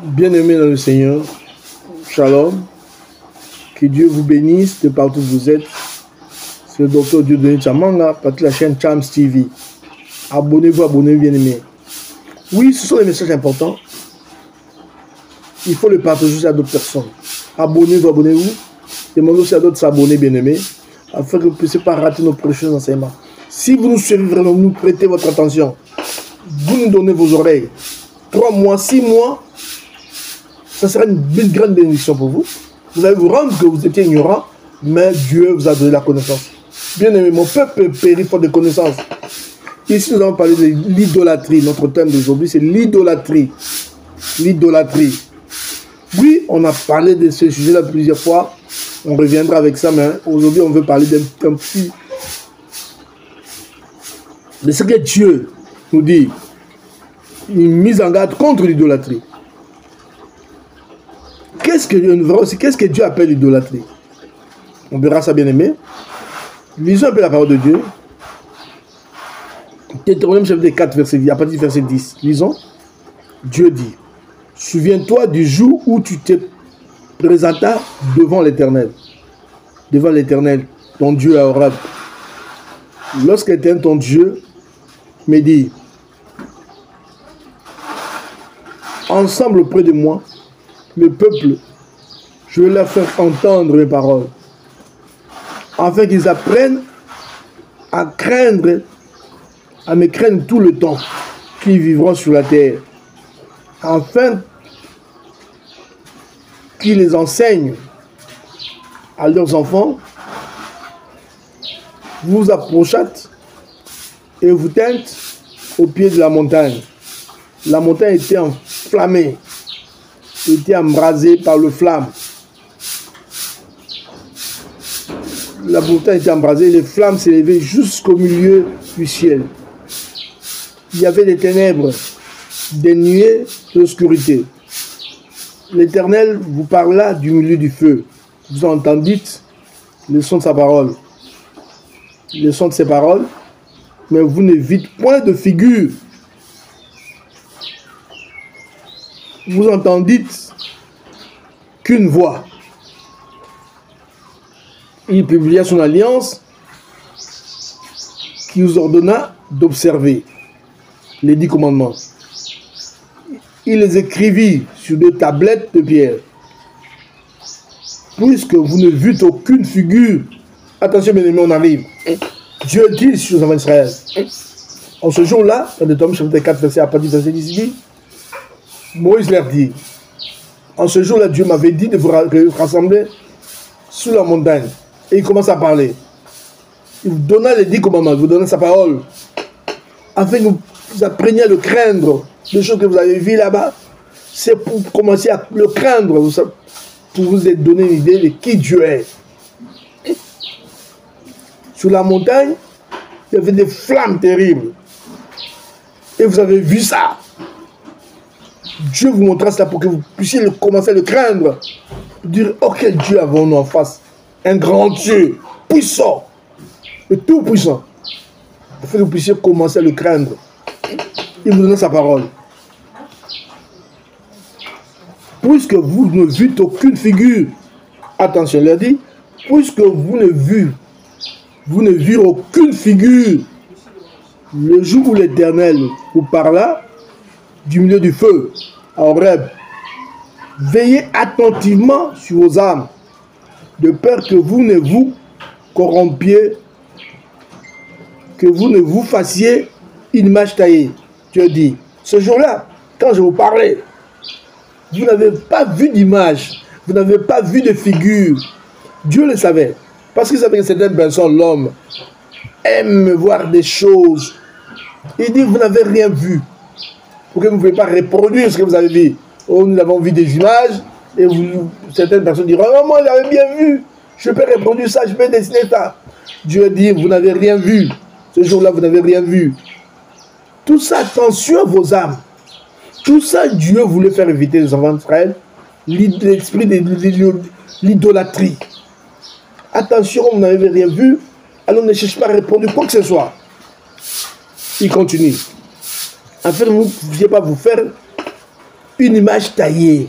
Bien-aimés dans le Seigneur, Shalom, que Dieu vous bénisse de partout où vous êtes. C'est le docteur Dieudonné Tchamanga, partie de la chaîne Chams TV. Abonnez-vous, bien-aimés. Oui, ce sont des messages importants. Il faut le partager à d'autres personnes. Abonnez-vous. Demandez aussi à d'autres de s'abonner, bien-aimés, afin que vous ne puissiez pas rater nos prochains enseignements. Si vous nous suivez vraiment, nous prêtez votre attention, vous nous donnez vos oreilles, 3 mois, 6 mois, ça sera une grande bénédiction pour vous. Vous allez vous rendre que vous étiez ignorant, mais Dieu vous a donné la connaissance. Bien-aimé, mon peuple périt faute de connaissance. Ici, nous allons parler de l'idolâtrie. Notre thème d'aujourd'hui, c'est l'idolâtrie. L'idolâtrie. Oui, on a parlé de ce sujet-là plusieurs fois. On reviendra avec ça, mais aujourd'hui, on veut parler d'un petit... de ce que Dieu nous dit. Une mise en garde contre l'idolâtrie. Qu'est-ce que Dieu appelle l'idolâtrie? On verra ça, bien aimé. Lisons un peu la parole de Dieu. Deutéronome chapitre 4, verset 10, à partir du verset 10. Lisons. Dieu dit: souviens-toi du jour où tu te présentas devant l'Éternel. Devant l'Éternel, ton Dieu à Horeb. Lorsque l'Éternel, ton Dieu, me dit: ensemble auprès de moi, le peuple, je vais leur faire entendre mes paroles, afin qu'ils apprennent à me craindre tout le temps qu'ils vivront sur la terre, afin qu'ils les enseignent à leurs enfants. Vous vous approchez et vous tîntes au pied de la montagne. La montagne était enflammée, était embrasée par le flamme. La montagne était embrasée, les flammes s'élevaient jusqu'au milieu du ciel. Il y avait des ténèbres, des nuées, de l'obscurité. L'Éternel vous parla du milieu du feu. Vous entendîtes le son de sa parole, le son de ses paroles, mais vous ne vîtes point de figure. Vous entendîtes qu'une voix. Il publia son alliance qui vous ordonna d'observer les 10 commandements. Il les écrivit sur des tablettes de pierre. Puisque vous ne vîtes aucune figure, attention bien aimé, on arrive. Dieu dit sur les enfants d'Israël. En ce jour-là, dans Deutéronome chapitre 4, verset à partir du verset 10, il dit, Moïse leur dit: en ce jour-là, Dieu m'avait dit de vous rassembler sur la montagne. Et il commence à parler. Il vous donna les 10 commandements, il vous donna sa parole, afin que vous appreniez à le craindre. Les choses que vous avez vues là-bas, c'est pour commencer à le craindre, pour vous donner une idée de qui Dieu est. Sur la montagne, il y avait des flammes terribles. Et vous avez vu ça. Dieu vous montrera cela pour que vous puissiez commencer à le craindre. Dire: oh, quel Dieu avons-nous en face? Un grand Dieu, puissant, et tout puissant. Afin que vous puissiez commencer à le craindre. Il vous donne sa parole. Puisque vous ne vîtes aucune figure, attention, il a dit, puisque vous ne virez aucune figure, le jour où l'Éternel vous parla du milieu du feu, à Horeb, veillez attentivement sur vos âmes, de peur que vous ne vous corrompiez, que vous ne vous fassiez une image taillée. Dieu dit, ce jour-là, quand je vous parlais, vous n'avez pas vu d'image, vous n'avez pas vu de figure. Dieu le savait, parce qu'il savait que certaines personnes, l'homme, aime voir des choses. Il dit, vous n'avez rien vu, pour que vous ne pouvez pas reproduire ce que vous avez vu. Oh, nous avons vu des images, et certaines personnes diront, oh, moi j'avais bien vu, je peux reproduire ça, je peux dessiner ça. Dieu dit, vous n'avez rien vu. Ce jour-là, vous n'avez rien vu. Tout ça, attention à vos âmes. Tout ça, Dieu voulait faire éviter les enfants d'Israël, l'esprit de l'idolâtrie. Attention, vous n'avez rien vu, alors ne cherchez pas à reproduire quoi que ce soit. Il continue. Afin que vous ne puissiez pas vous faire une image taillée.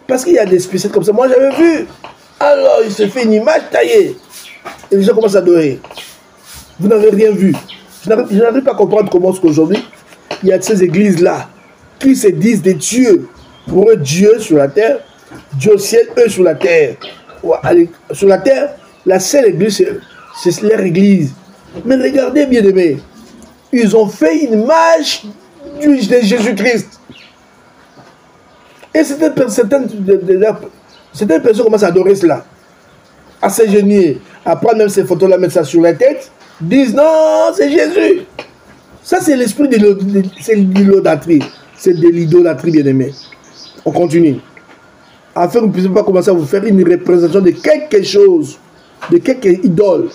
Parce qu'il y a des spécialistes comme ça. Moi, j'avais vu. Alors, il se fait une image taillée. Et les gens commencent à adorer. Vous n'avez rien vu. Je n'arrive pas à comprendre comment est-ce qu'aujourd'hui, il y a ces églises-là qui se disent des dieux. Pour eux, Dieu sur la terre, Dieu au ciel, eux sur la terre. Sur la terre, la seule église, c'est leur église. Mais regardez, bien aimés, ils ont fait une image de Jésus-Christ. Et certaines personnes commencent à adorer cela, à s'ingénier, à prendre même ces photos-là, mettre ça sur la tête, disent non, c'est Jésus. Ça, c'est l'esprit de l'idolâtrie. C'est de l'idolâtrie, bien aimé. On continue. Afin que vous ne puissiez pas commencer à vous faire une représentation de quelque chose, de quelque idole.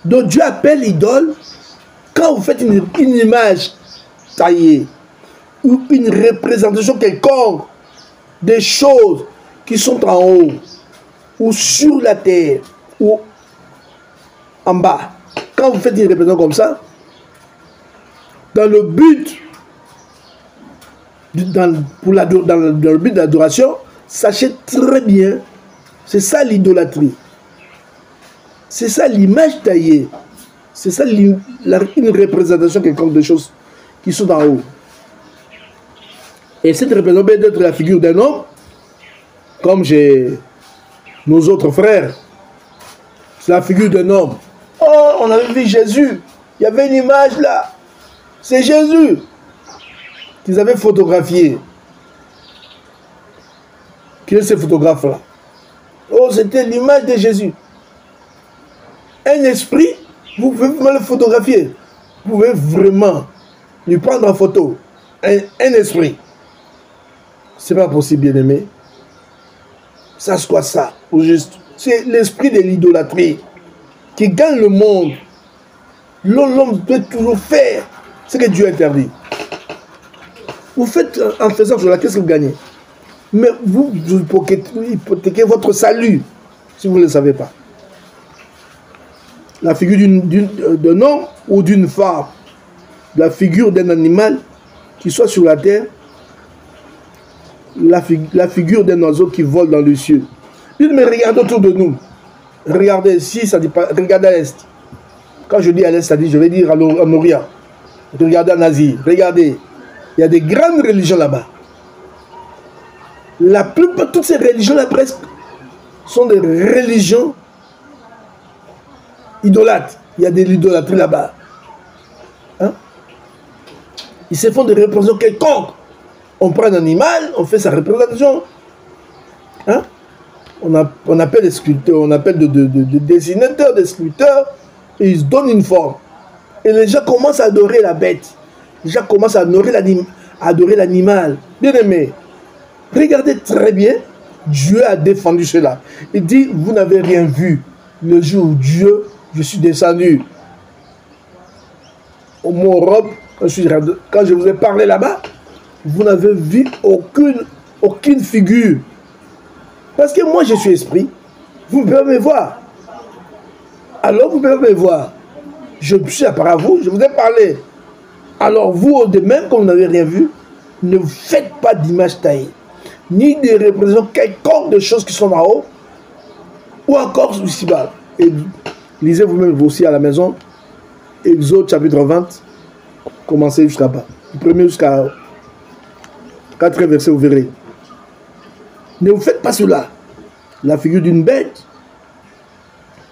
Donc Dieu appelle idole quand vous faites une image taillée ou une représentation quelconque des choses qui sont en haut ou sur la terre ou en bas. Quand vous faites une représentation comme ça, dans le but dans le but d'adoration, sachez très bien, c'est ça l'idolâtrie. C'est ça l'image taillée. C'est ça une représentation quelconque de choses qui sont en haut. Et cette représentation peut être la figure d'un homme, comme j'ai nos autres frères. C'est la figure d'un homme. Oh, on avait vu Jésus. Il y avait une image là. C'est Jésus qu'ils avaient photographié. Qui est ce photographe-là? Oh, c'était l'image de Jésus. Un esprit, vous pouvez vraiment le photographier. Vous pouvez vraiment lui prendre en photo. Un esprit. C'est pas possible, bien aimé. Ça, c'est quoi ça? Ou juste, c'est l'esprit de l'idolâtrie qui gagne le monde. L'homme peut toujours faire ce que Dieu interdit. Vous faites en faisant cela, qu'est-ce que vous gagnez? Mais vous hypothéquez votre salut si vous ne le savez pas. La figure d'un homme ou d'une femme, la figure d'un animal qui soit sur la terre, la figure d'un oiseau qui vole dans les cieux. Dites, mais regardez autour de nous. Regardez ici, ça dit pas, regardez à l'est. Quand je dis à l'est, ça dit, je vais dire en Orient. Regardez en Asie, regardez. Il y a des grandes religions là-bas. La plupart, toutes ces religions-là presque, sont des religions idolâtres. Il y a de l'idolâtrie là-bas. Hein? Ils se font des représentations quelconques. On prend un animal, on fait sa représentation. Hein? On appelle des sculpteurs, on appelle des dessinateurs, des sculpteurs, et ils se donnent une forme. Et les gens commencent à adorer la bête. Les gens commencent à adorer l'animal. Bien aimé, regardez très bien, Dieu a défendu cela. Il dit, vous n'avez rien vu le jour où Dieu, je suis descendu au mont Europe, quand je vous ai parlé là-bas, vous n'avez vu aucune figure. Parce que moi, je suis esprit. Vous pouvez me voir. Alors, vous pouvez me voir. Je suis apparu à vous, je vous ai parlé. Alors, vous, de même, comme vous n'avez rien vu, ne faites pas d'image taillée, ni de représentations quelconque de choses qui sont en haut, ou encore ici-bas. Et lisez vous-même aussi à la maison, Exode chapitre 20, commencez jusqu'à bas. Du premier jusqu'à 4 versets, vous verrez. Ne vous faites pas cela. La figure d'une bête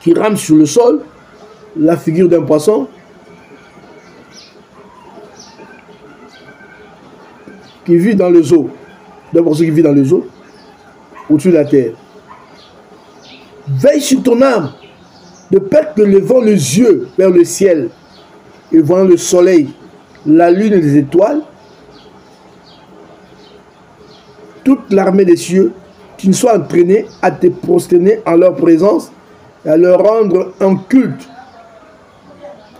qui rame sur le sol, la figure d'un poisson qui vit dans les eaux, d'un poisson qui vit dans les eaux, au-dessus de la terre. Veille sur ton âme, de peur que levant les yeux vers le ciel et voyant le soleil, la lune et les étoiles, toute l'armée des cieux, tu ne sois entraîné à te prosterner en leur présence et à leur rendre un culte.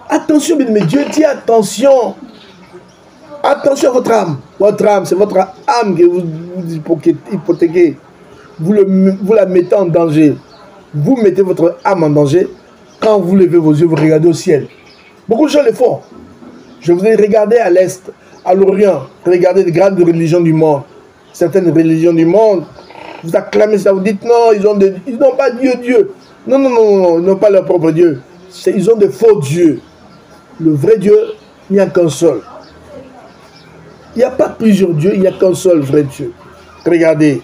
Attention, mais Dieu dit attention. Attention à votre âme. Votre âme, c'est votre âme que vous hypothéquez. Vous la mettez en danger. Vous mettez votre âme en danger quand vous levez vos yeux, vous regardez au ciel. Beaucoup de gens le font. Je vous ai regardé à l'est, à l'Orient, regardez les grandes religions du monde, certaines religions du monde, vous acclamez ça, vous dites non, ils n'ont pas Dieu. Non, non, non, non, ils n'ont pas leur propre Dieu. Ils ont des faux dieux. Le vrai Dieu, il n'y a qu'un seul. Il n'y a pas plusieurs dieux, il n'y a qu'un seul vrai Dieu. Regardez.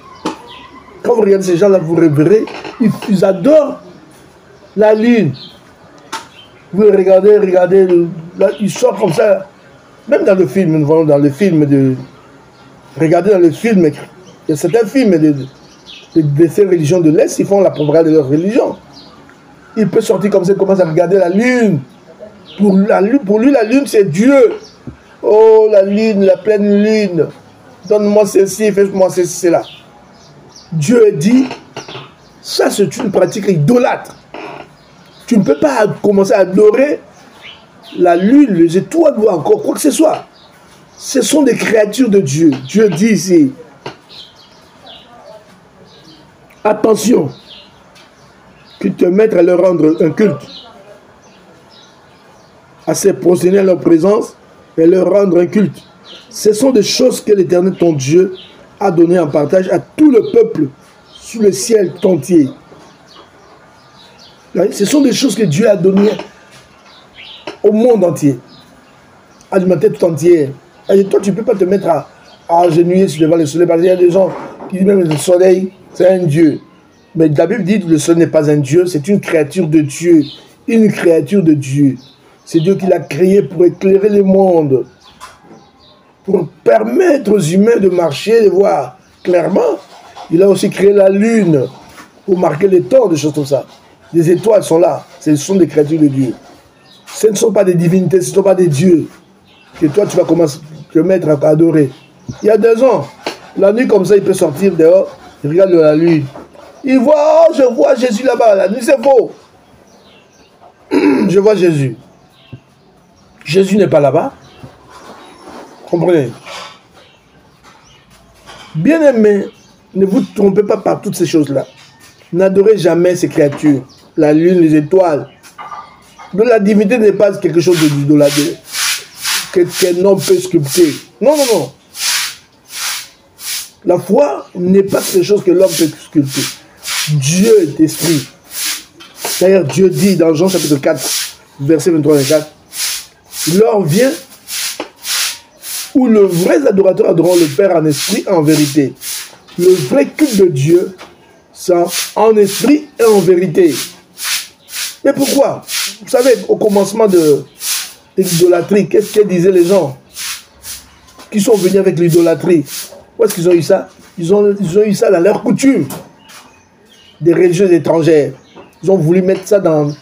Quand vous regardez ces gens-là, vous verrez, ils adorent la lune. Vous regardez, là, ils sortent comme ça. Même dans le film, nous voyons dans le film de... Regardez dans le film, il y a certains films de ces religions de l'Est, ils font la propagande de leur religion. Il peut sortir comme ça, il commence à regarder la lune. Pour lui, la lune, c'est Dieu. Oh, la lune, la pleine lune. Donne-moi ceci, fais-moi cela. Dieu dit, ça c'est une pratique idolâtre. Tu ne peux pas commencer à adorer la lune, les étoiles ou encore quoi que ce soit. Ce sont des créatures de Dieu. Dieu dit ici, attention, que te mettre à leur rendre un culte, à se prosterner à leur présence et leur rendre un culte. Ce sont des choses que l'Éternel, ton Dieu, a donné en partage à tout le peuple sous le ciel entier. Ce sont des choses que Dieu a données au monde entier, à l'humanité tout entière. Et toi, tu ne peux pas te mettre à agenouiller devant le soleil, parce qu'il y a des gens qui disent même que le soleil, c'est un Dieu. Mais la Bible dit que le soleil n'est pas un Dieu, c'est une créature de Dieu. Une créature de Dieu. C'est Dieu qui l'a créé pour éclairer le monde, pour permettre aux humains de marcher, de voir clairement. Il a aussi créé la lune pour marquer les temps, des choses comme ça. Les étoiles sont là, ce sont des créatures de Dieu. Ce ne sont pas des divinités, ce ne sont pas des dieux que toi tu vas commencer à te mettre à adorer. Il y a 2 ans, la nuit comme ça, il peut sortir dehors, il regarde la lune. Il voit, oh, je vois Jésus là-bas, la nuit c'est faux. Je vois Jésus. Jésus n'est pas là-bas. Comprenez? Bien-aimés, ne vous trompez pas par toutes ces choses-là. N'adorez jamais ces créatures. La lune, les étoiles. La divinité n'est pas quelque chose d'idolâtré qu'un homme peut sculpter. Non, non, non. La foi n'est pas quelque chose que l'homme peut sculpter. Dieu est esprit. D'ailleurs, Dieu dit dans Jean chapitre 4, verset 23 et 24, l'heure vient où le vrai adorateur adorera le Père en esprit et en vérité. Le vrai culte de Dieu, c'est en esprit et en vérité. Mais pourquoi? Vous savez, au commencement de l'idolâtrie, qu'est-ce que disaient les gens qui sont venus avec l'idolâtrie? Où est-ce qu'ils ont eu ça? Ils ont eu ça dans leur coutume des religieuses étrangères. Ils ont voulu mettre ça dans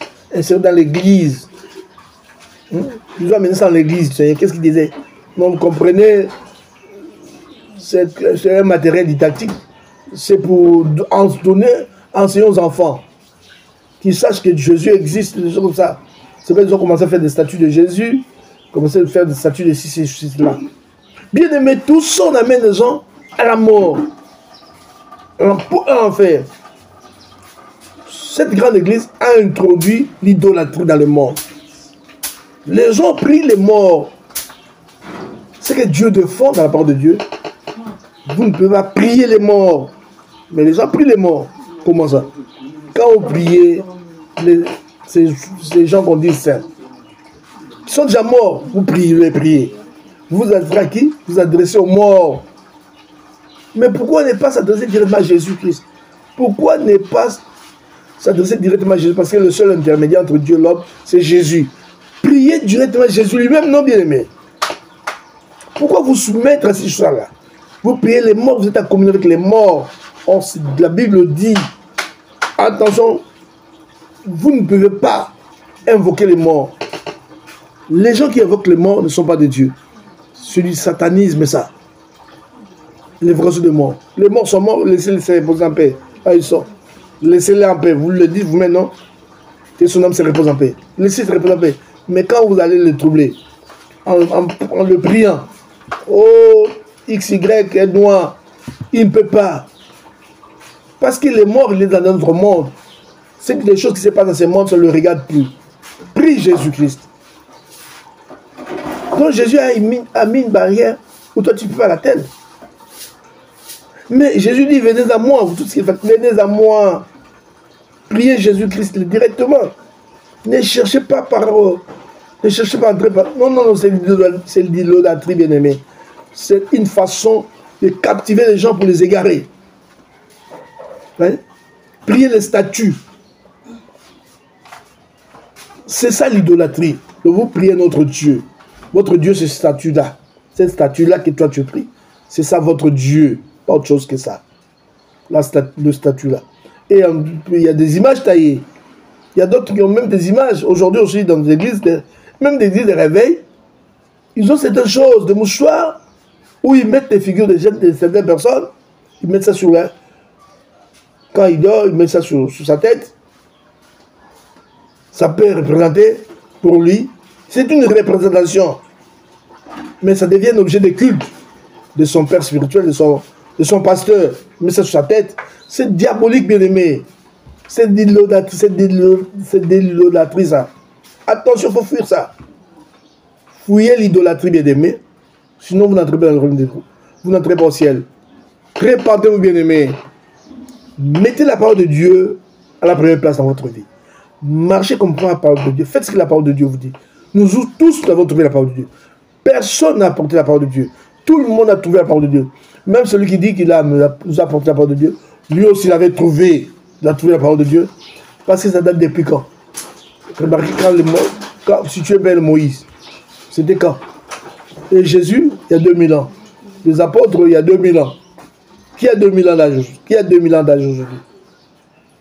l'église. Ils ont amené ça dans l'église. Qu'est-ce qu'ils disaient? Non, vous comprenez, c'est un matériel didactique. C'est pour enseigner aux enfants qu'ils sachent que Jésus existe, des choses comme ça. C'est vrai qu'ils ont commencé à faire des statues de Jésus, commencé à faire des statues de ceci, là. Bien aimé, tout ça, on amène les gens à la mort, pour l'enfer. Cette grande église a introduit l'idolâtrie dans le monde. Les gens prient les morts. C'est que Dieu défend dans la parole de Dieu. Vous ne pouvez pas prier les morts. Mais les gens prient les morts. Comment ça? Quand vous priez, ces gens qu'on dit saints, ils sont déjà morts. Vous priez. Vous vous adressez à qui? Vous vous adressez aux morts. Mais pourquoi ne pas s'adresser directement à Jésus-Christ? Pourquoi ne pas s'adresser directement à Jésus? Parce que le seul intermédiaire entre Dieu et l'homme, c'est Jésus. Priez directement à Jésus lui-même, non bien aimé. Pourquoi vous soumettre à ces choses-là? Vous priez les morts, vous êtes en communion avec les morts. Or, la Bible dit, attention, vous ne pouvez pas invoquer les morts. Les gens qui invoquent les morts ne sont pas de Dieu. C'est du satanisme, ça. L'évocation de morts. Les morts sont morts, laissez-les reposer en paix. Ah, ils sont. Laissez-les en paix. Vous le dites vous-même, non? Que son âme se repose en paix. Laissez-les se reposer en paix. Mais quand vous allez le troubler, en le priant, oh, XY est noir, il ne peut pas. Parce qu'il est mort, il est dans notre monde. C'est que les choses qui se passent dans ce monde, ça ne le regarde plus. Prie Jésus-Christ. Donc Jésus a mis une barrière où toi tu peux pas l'atteindre. Mais Jésus dit, venez à moi, vous tous qui faites, venez à moi. Priez Jésus-Christ directement. Ne cherchez pas par... ne cherchez pas à entrer par... Non, non, non, c'est l'idolâtrie, bien-aimé. C'est une façon de captiver les gens pour les égarer. Ouais? Priez les statues. C'est ça l'idolâtrie. Vous priez notre Dieu. Votre Dieu, c'est cette statue-là. Cette statue-là que toi tu pries. C'est ça votre Dieu. Pas autre chose que ça. Le statut-là. Et il y a des images taillées. Il y a d'autres qui ont même des images. Aujourd'hui aussi, dans les églises, même des églises de réveil, ils ont certaines choses, des mouchoirs, où ils mettent des figures de certaines personnes. Ils mettent ça sur la... Quand il dort, ils mettent ça sur sa tête. Ça peut représenter pour lui. C'est une représentation. Mais ça devient un objet de culte de son père spirituel, de son pasteur. Il met ça sur sa tête. C'est diabolique, bien-aimé. C'est de l'idolâtrie, ça. Attention, il faut fuir ça. Fouillez l'idolâtrie, bien-aimé. Sinon, vous n'entrez pas dans le royaume des Dieu. Vous n'entrez pas au ciel. Répandez-vous, bien-aimé. Mettez la parole de Dieu à la première place dans votre vie. Marchez comme la parole de Dieu. Faites ce que la parole de Dieu vous dit. Nous tous avons trouvé la parole de Dieu. Personne n'a apporté la parole de Dieu. Tout le monde a trouvé la parole de Dieu. Même celui qui dit qu'il nous a apporté la parole de Dieu, lui aussi il avait trouvé la parole de Dieu. Parce que ça date depuis quand? Remarquez si tu es belle Moïse, c'était quand? Et Jésus, il y a 2000 ans. Les apôtres, il y a 2000 ans. Qui a 2000 ans d'âge? Qui a 2000 ans d'âge aujourd'hui?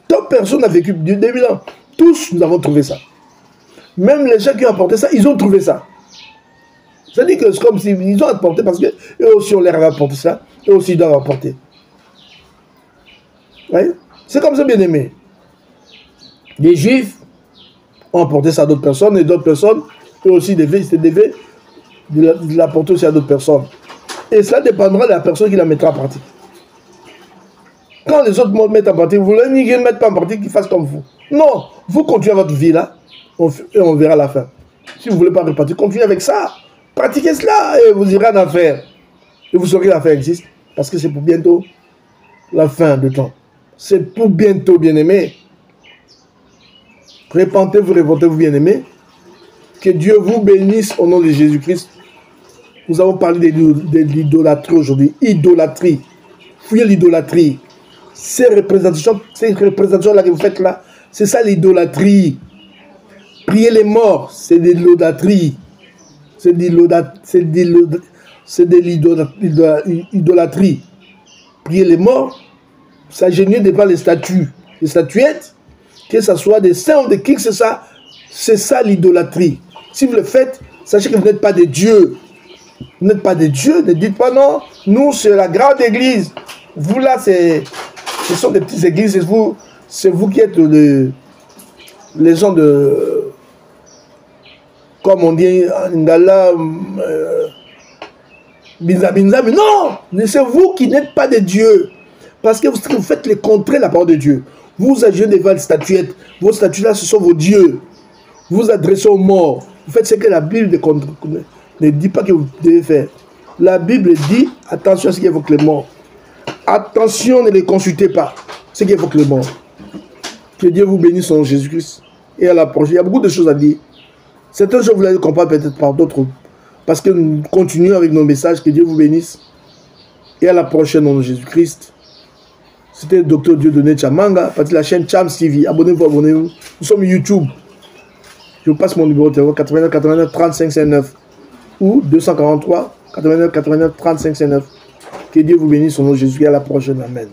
Toute personne n'a vécu 2000 ans. Tous, nous avons trouvé ça. Même les gens qui ont apporté ça, ils ont trouvé ça. C'est-à-dire que c'est comme s'ils ont apporté parce qu'eux aussi, on leur a apporté ça. Eux aussi, ils doivent apporter. Ouais? C'est comme ça, bien aimé. Les Juifs ont apporté ça à d'autres personnes et d'autres personnes, eux aussi, devaient l'apporter aussi à d'autres personnes. Et cela dépendra de la personne qui la mettra en pratique. Quand les autres mettent en pratique, vous voulez qu'ils ne mettent pas en pratique, qu'ils fassent comme vous. Non, vous continuez votre vie là, et on verra la fin. Si vous ne voulez pas repartir, continuez avec ça. Pratiquez cela et vous irez en enfer. Et vous saurez que l'affaire existe. Parce que c'est pour bientôt la fin de temps. C'est pour bientôt, bien-aimés. Répentez-vous, révoltez-vous, bien-aimés. Que Dieu vous bénisse au nom de Jésus-Christ. Nous avons parlé de l'idolâtrie aujourd'hui. Idolâtrie. Fuyez l'idolâtrie. Ces représentations-là que vous faites là, c'est ça l'idolâtrie. Prier les morts, c'est de l'idolâtrie. C'est de l'idolâtrie. Prier les morts, s'agenouiller devant les statues, les statuettes, que ce soit des saints ou de qui que ce soit, c'est ça l'idolâtrie. Si vous le faites, sachez que vous n'êtes pas des dieux. Vous n'êtes pas des dieux, ne dites pas non. Nous, c'est la grande église. Vous là, ce sont des petites églises, c'est vous qui êtes les gens de... Comme on dit, Ndala, Binza, mais non, c'est vous qui n'êtes pas des dieux. Parce que vous faites les contrées de la parole de Dieu. Vous agissez devant les statuettes. Vos statues-là, ce sont vos dieux. Vous vous adressez aux morts. Vous faites ce que la Bible ne dit pas que vous devez faire. La Bible dit, attention à ce qui évoque les morts. Attention, ne les consultez pas. Ce qui évoque les morts. Que Dieu vous bénisse en Jésus-Christ. Et à la prochaine. Il y a beaucoup de choses à dire. Certains jours, vous l'avez compris peut-être par d'autres. Parce que nous continuons avec nos messages. Que Dieu vous bénisse. Et à la prochaine, au nom de Jésus-Christ. C'était le docteur Dieudonné Tchamanga. Partie de la chaîne Chams TV. Abonnez-vous, abonnez-vous. Nous sommes YouTube. Je vous passe mon numéro de téléphone 89 89 35 59 ou 243 89 89 35 59. Que Dieu vous bénisse au nom de Jésus. Et à la prochaine. Amen.